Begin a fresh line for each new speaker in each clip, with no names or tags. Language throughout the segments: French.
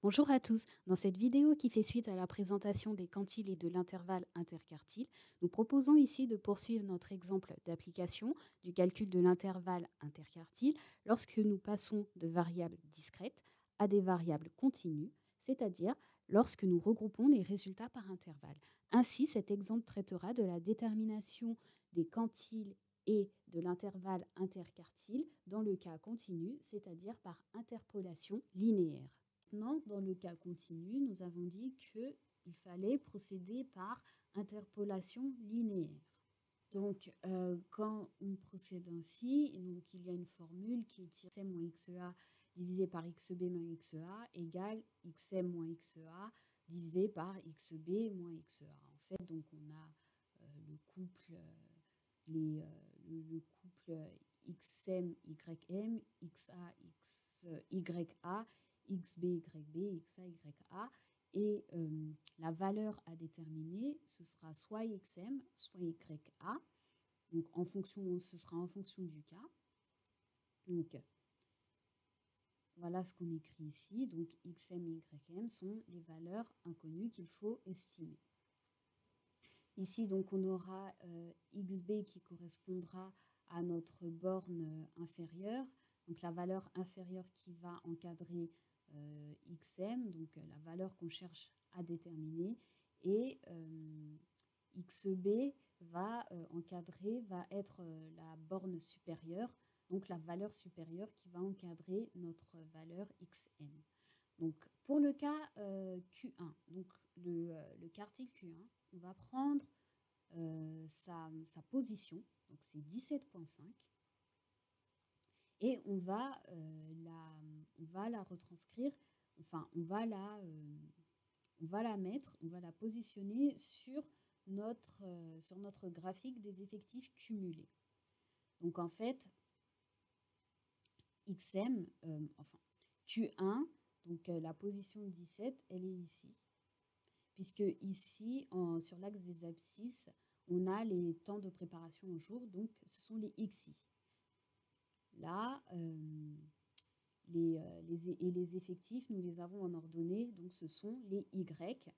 Bonjour à tous. Dans cette vidéo qui fait suite à la présentation des quantiles et de l'intervalle interquartile, nous proposons ici de poursuivre notre exemple d'application du calcul de l'intervalle interquartile lorsque nous passons de variables discrètes à des variables continues, c'est-à-dire lorsque nous regroupons les résultats par intervalle. Ainsi, cet exemple traitera de la détermination des quantiles et de l'intervalle interquartile dans le cas continu, c'est-à-dire par interpolation linéaire. Maintenant, dans le cas continu, nous avons dit qu'il fallait procéder par interpolation linéaire. Donc, quand on procède ainsi, donc il y a une formule qui est xm moins xa divisé par xb moins xa égale xm moins xa divisé par xb moins xa. En fait, donc on a le couple, le couple xm, ym, xa, ya, xb, yb, xa, ya. Et la valeur à déterminer, ce sera soit xm, soit ya. Donc, ce sera en fonction du cas. Donc, voilà ce qu'on écrit ici. Donc, xm et ym sont les valeurs inconnues qu'il faut estimer. Ici, donc, on aura xb qui correspondra à notre borne inférieure. Donc, la valeur inférieure qui va encadrer xm, donc la valeur qu'on cherche à déterminer. Et xb va encadrer, va être la borne supérieure, donc la valeur supérieure qui va encadrer notre valeur xm. Donc, pour le cas Q1, donc le quartile Q1, on va prendre sa position, donc c'est 17,5, et on va la retranscrire, enfin, on va la mettre, on va la positionner sur notre graphique des effectifs cumulés. Donc, en fait, XM, enfin, Q1, donc la position 17, elle est ici. Puisque ici, sur l'axe des abscisses, on a les temps de préparation au jour, donc ce sont les XI. Là, les effectifs, nous les avons en ordonnée, donc ce sont les Y.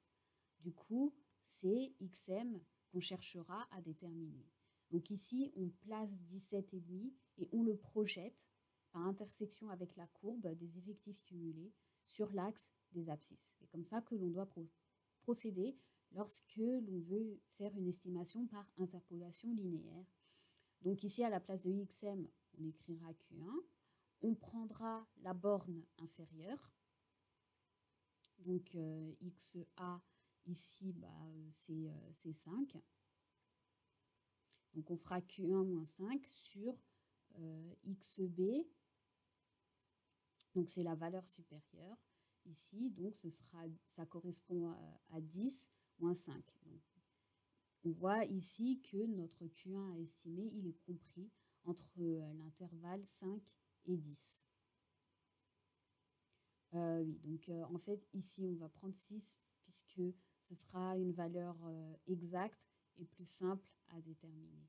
Du coup, c'est XM qu'on cherchera à déterminer. Donc ici, on place 17,5 et on le projette par intersection avec la courbe des effectifs cumulés sur l'axe des abscisses. C'est comme ça que l'on doit procéder lorsque l'on veut faire une estimation par interpolation linéaire. Donc ici, à la place de XM, on écrira Q1. On prendra la borne inférieure. Donc XA, ici, c'est 5. Donc on fera Q1 moins 5 sur XB. Donc c'est la valeur supérieure. Ici, donc ça correspond à 10 moins 5. Donc, on voit ici que notre Q1 à estimer, il est compris entre l'intervalle 5 et 10. Oui, donc en fait, ici, on va prendre 6 puisque ce sera une valeur exacte et plus simple à déterminer.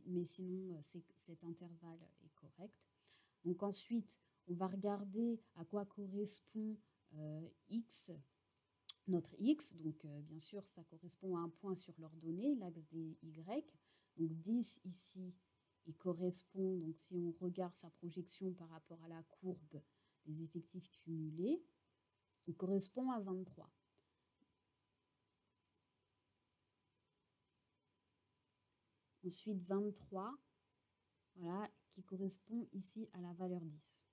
Mais sinon, cet intervalle est correct. Donc ensuite, on va regarder à quoi correspond x, notre x. Donc bien sûr, ça correspond à un point sur l'ordonnée, l'axe des y. Donc 10 ici, il correspond, donc si on regarde sa projection par rapport à la courbe des effectifs cumulés, il correspond à 23. Ensuite, 23, voilà, qui correspond ici à la valeur 10.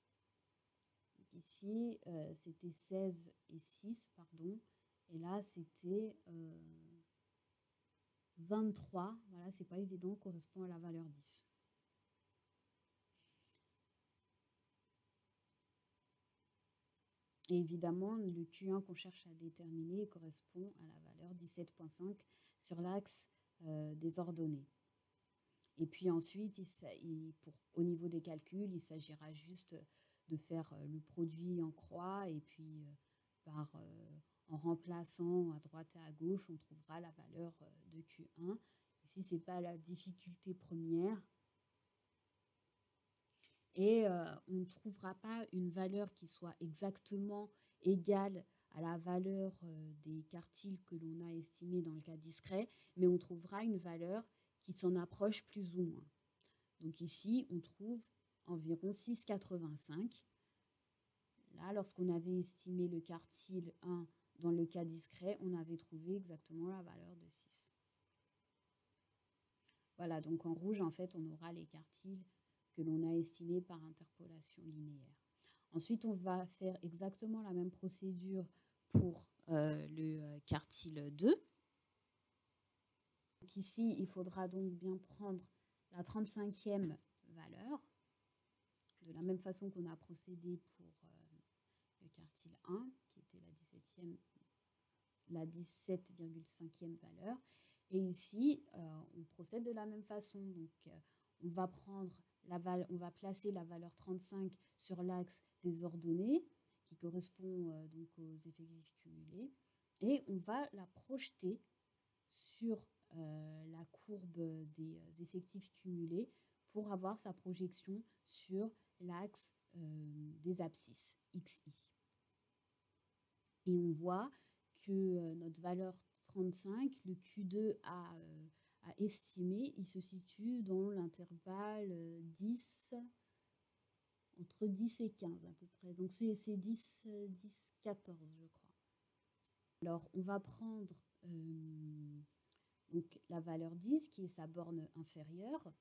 Donc ici, c'était 16 et 6, pardon. Et là, c'était 23. Voilà, c'est pas évident, correspond à la valeur 10. Et évidemment, le Q1 qu'on cherche à déterminer correspond à la valeur 17,5 sur l'axe des ordonnées. Et puis ensuite, au niveau des calculs, il s'agira juste de faire le produit en croix et puis en remplaçant à droite et à gauche, on trouvera la valeur de Q1. Ici, ce n'est pas la difficulté première. Et on ne trouvera pas une valeur qui soit exactement égale à la valeur des quartiles que l'on a estimé dans le cas discret, mais on trouvera une valeur qui s'en approche plus ou moins. Donc ici, on trouve environ 6,85. Là, lorsqu'on avait estimé le quartile 1 dans le cas discret, on avait trouvé exactement la valeur de 6. Voilà, donc en rouge, en fait, on aura les quartiles que l'on a estimés par interpolation linéaire. Ensuite, on va faire exactement la même procédure pour le quartile 2. Donc ici, il faudra donc bien prendre la 35e valeur, de la même façon qu'on a procédé pour le quartile 1, qui était la 17,5e valeur. Et ici, on procède de la même façon. Donc, on va placer la valeur 35 sur l'axe des ordonnées, qui correspond donc aux effectifs cumulés, et on va la projeter sur la courbe des effectifs cumulés pour avoir sa projection sur l'axe des abscisses, XI. Et on voit que notre valeur 35, le Q2 a estimé, il se situe dans l'intervalle 10, entre 10 et 15 à peu près. Donc c'est 10, 14, je crois. Alors on va prendre donc la valeur 10, qui est sa borne inférieure,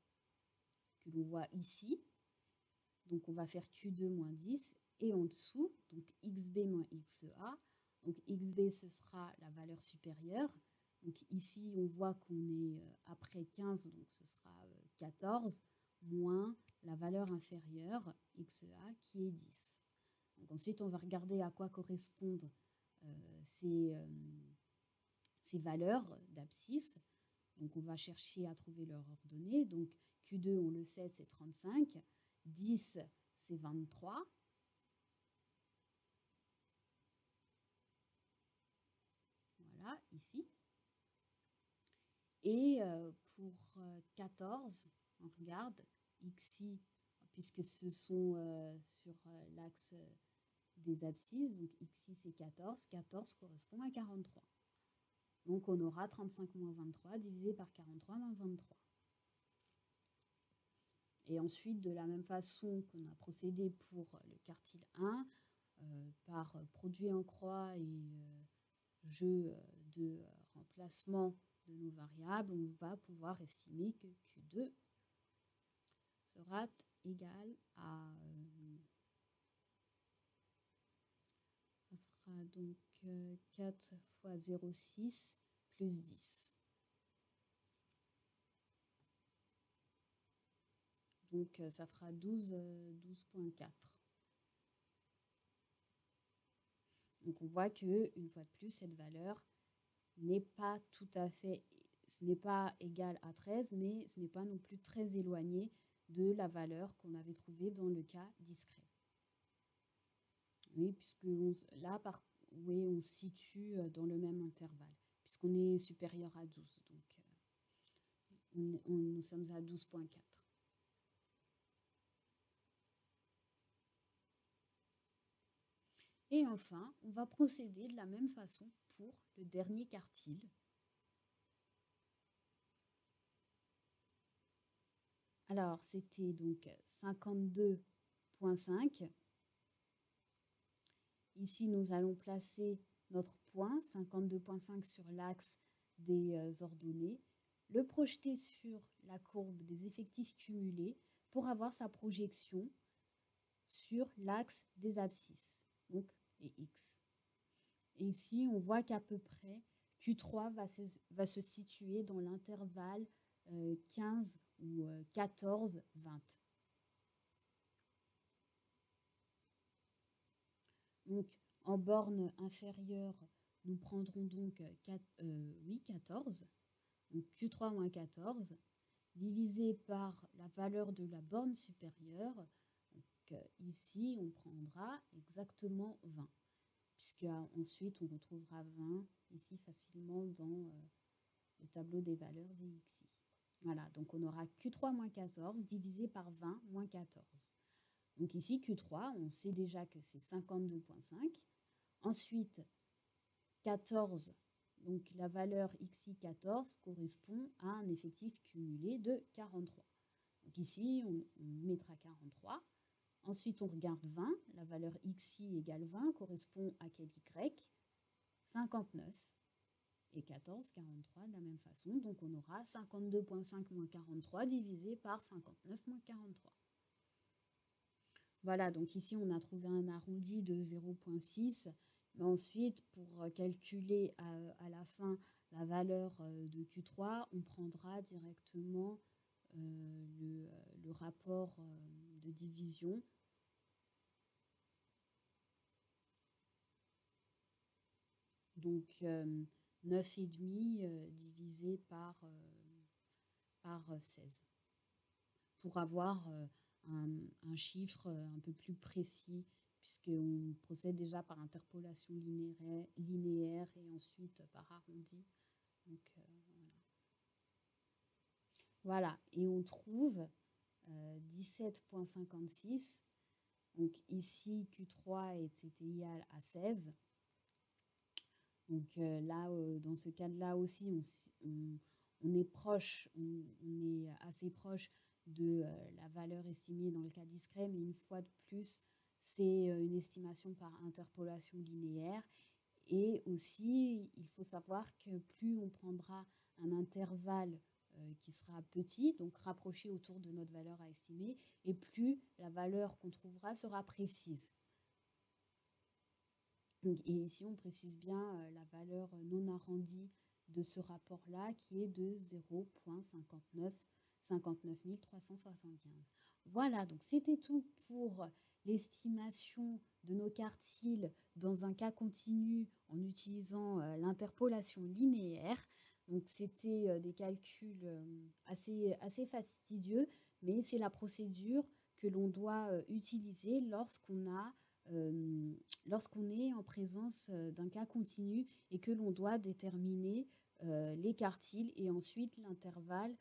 que l'on voit ici. Donc on va faire Q2 moins 10, et en dessous, donc XB moins XA. Donc XB, ce sera la valeur supérieure. Donc ici, on voit qu'on est après 15, donc ce sera 14, moins la valeur inférieure, XA, qui est 10. Donc ensuite, on va regarder à quoi correspondent ces valeurs d'abscisse. Donc on va chercher à trouver leur ordonnée. Donc Q2, on le sait, c'est 35. 10, c'est 23. Voilà, ici. Et pour 14, on regarde XI, puisque ce sont sur l'axe des abscisses, donc XI c'est 14, 14 correspond à 43. Donc on aura 35 moins 23 divisé par 43 moins 23. Et ensuite, de la même façon qu'on a procédé pour le quartile 1, par produit en croix et jeu de remplacement de nos variables, on va pouvoir estimer que Q2 sera égal à... ça fera donc 4 fois 0,6 plus 10. Donc ça fera 12,4. Donc on voit que, une fois de plus, cette valeur n'est pas tout à fait, ce n'est pas égal à 13, mais ce n'est pas non plus très éloigné de la valeur qu'on avait trouvée dans le cas discret. Oui, puisque là, oui, on se situe dans le même intervalle, puisqu'on est supérieur à 12. Donc, nous sommes à 12,4. Et enfin, on va procéder de la même façon pour le dernier quartile. Alors, c'était donc 52,5. Ici, nous allons placer notre point 52,5 sur l'axe des ordonnées, le projeter sur la courbe des effectifs cumulés pour avoir sa projection sur l'axe des abscisses, donc les X. Et ici, on voit qu'à peu près, Q3 va se situer dans l'intervalle 15 ou 14, 20. Donc, en borne inférieure, nous prendrons donc 14, donc Q3 moins 14, divisé par la valeur de la borne supérieure. Donc, ici, on prendra exactement 20, puisque ensuite, on retrouvera 20 ici facilement dans le tableau des valeurs des XI. Voilà, donc on aura Q3 moins 14 divisé par 20 moins 14. Donc ici, Q3, on sait déjà que c'est 52,5. Ensuite, 14, donc la valeur xi 14 correspond à un effectif cumulé de 43. Donc ici, on mettra 43. Ensuite, on regarde 20. La valeur xi égale 20 correspond à quel y? 59. Et 14, 43 de la même façon. Donc, on aura 52,5 moins 43 divisé par 59 moins 43. Voilà, donc ici, on a trouvé un arrondi de 0,6. Mais ensuite, pour calculer à la fin la valeur de Q3, on prendra directement le rapport de division. Donc, 9,5 divisé par 16 pour avoir un chiffre un peu plus précis puisqu'on procède déjà par interpolation linéaire et ensuite par arrondi. Donc, voilà, et on trouve 17,56. Donc ici, Q3 était égal à 16. Donc là, dans ce cas-là aussi, on est proche, on est assez proche de la valeur estimée dans le cas discret, mais une fois de plus, c'est une estimation par interpolation linéaire. Et aussi, il faut savoir que plus on prendra un intervalle qui sera petit, donc rapproché autour de notre valeur à estimer, et plus la valeur qu'on trouvera sera précise. Et ici, on précise bien la valeur non arrondie de ce rapport-là qui est de 0,59 375. Voilà, donc c'était tout pour l'estimation de nos quartiles dans un cas continu en utilisant l'interpolation linéaire. Donc c'était des calculs assez fastidieux, mais c'est la procédure que l'on doit utiliser lorsqu'on est en présence d'un cas continu et que l'on doit déterminer les quartiles et ensuite l'intervalle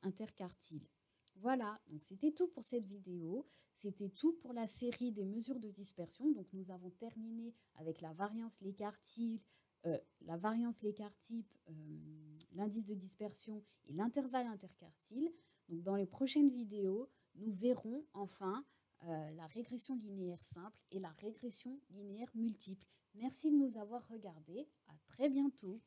interquartile. Voilà, donc c'était tout pour cette vidéo. C'était tout pour la série des mesures de dispersion. Donc nous avons terminé avec la variance Lécartype, l'indice de dispersion et l'intervalle interquartile. Donc dans les prochaines vidéos, nous verrons enfin la régression linéaire simple et la régression linéaire multiple. Merci de nous avoir regardés. À très bientôt.